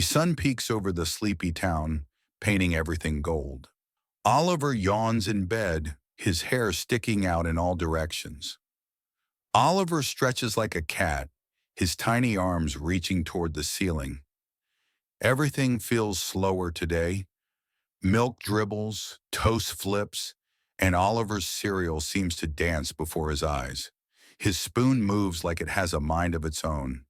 The sun peeks over the sleepy town, painting everything gold. Oliver yawns in bed, his hair sticking out in all directions. Oliver stretches like a cat, his tiny arms reaching toward the ceiling. Everything feels slower today. Milk dribbles, toast flips, and Oliver's cereal seems to dance before his eyes. His spoon moves like it has a mind of its own,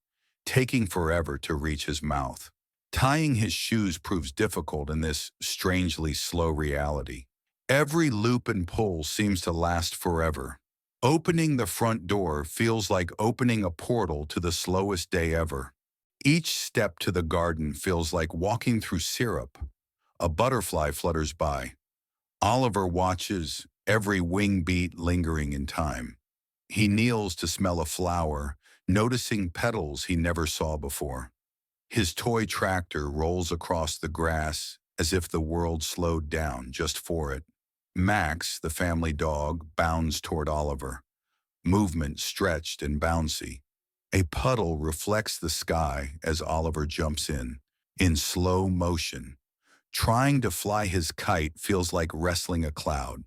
taking forever to reach his mouth. Tying his shoes proves difficult in this strangely slow reality. Every loop and pull seems to last forever. Opening the front door feels like opening a portal to the slowest day ever. Each step to the garden feels like walking through syrup. A butterfly flutters by. Oliver watches, every wing beat lingering in time. He kneels to smell a flower, noticing petals he never saw before. His toy tractor rolls across the grass as if the world slowed down just for it. Max, the family dog, bounds toward Oliver, movement stretched and bouncy. A puddle reflects the sky as Oliver jumps in slow motion. Trying to fly his kite feels like wrestling a cloud.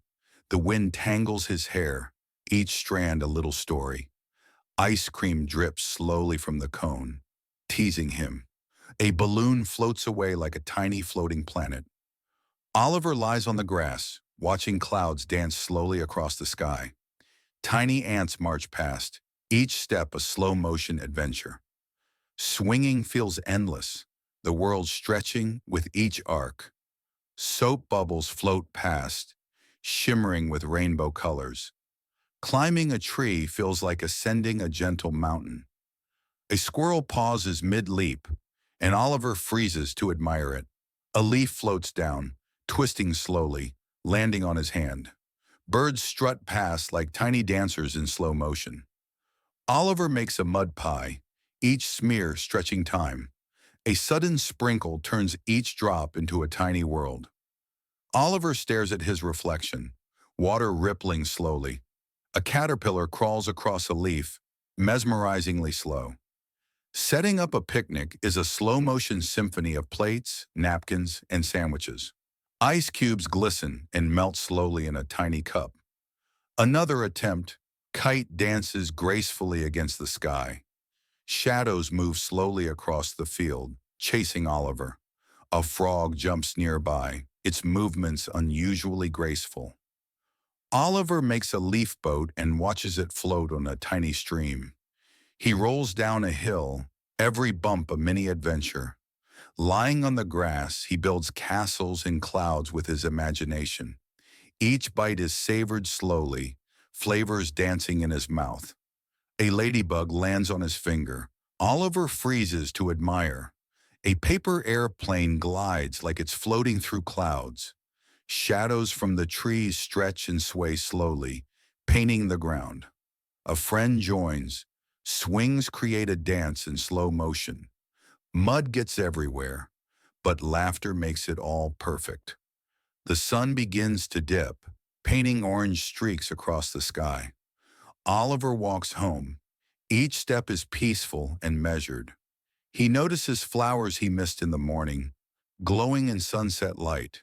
The wind tangles his hair, each strand a little story. Ice cream drips slowly from the cone, teasing him. A balloon floats away like a tiny floating planet. Oliver lies on the grass, watching clouds dance slowly across the sky. Tiny ants march past, each step a slow-motion adventure. Swinging feels endless, the world stretching with each arc. Soap bubbles float past, shimmering with rainbow colors. Climbing a tree feels like ascending a gentle mountain. A squirrel pauses mid-leap, and Oliver freezes to admire it. A leaf floats down, twisting slowly, landing on his hand. Birds strut past like tiny dancers in slow motion. Oliver makes a mud pie, each smear stretching time. A sudden sprinkle turns each drop into a tiny world. Oliver stares at his reflection, water rippling slowly. A caterpillar crawls across a leaf, mesmerizingly slow. Setting up a picnic is a slow-motion symphony of plates, napkins, and sandwiches. Ice cubes glisten and melt slowly in a tiny cup. Another attempt, kite dances gracefully against the sky. Shadows move slowly across the field, chasing Oliver. A frog jumps nearby, its movements unusually graceful. Oliver makes a leaf boat and watches it float on a tiny stream. He rolls down a hill, every bump a mini adventure. Lying on the grass, he builds castles in clouds with his imagination. Each bite is savored slowly, flavors dancing in his mouth. A ladybug lands on his finger. Oliver freezes to admire. A paper airplane glides like it's floating through clouds. Shadows from the trees stretch and sway slowly, painting the ground. A friend joins. Swings create a dance in slow motion. Mud gets everywhere, but laughter makes it all perfect. The sun begins to dip, painting orange streaks across the sky. Oliver walks home. Each step is peaceful and measured. He notices flowers he missed in the morning, glowing in sunset light.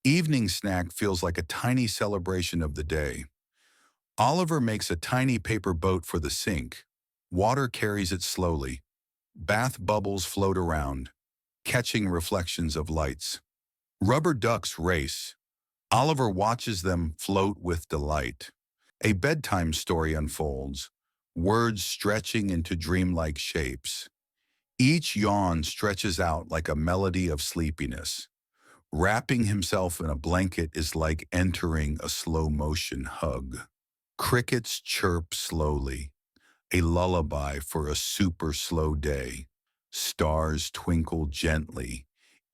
Evening snack feels like a tiny celebration of the day. Oliver makes a tiny paper boat for the sink. Water carries it slowly. Bath bubbles float around, catching reflections of lights. Rubber ducks race. Oliver watches them float with delight. A bedtime story unfolds, words stretching into dreamlike shapes. Each yawn stretches out like a melody of sleepiness. Wrapping himself in a blanket is like entering a slow-motion hug. Crickets chirp slowly, a lullaby for a super slow day. Stars twinkle gently,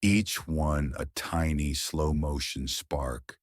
each one a tiny slow-motion spark.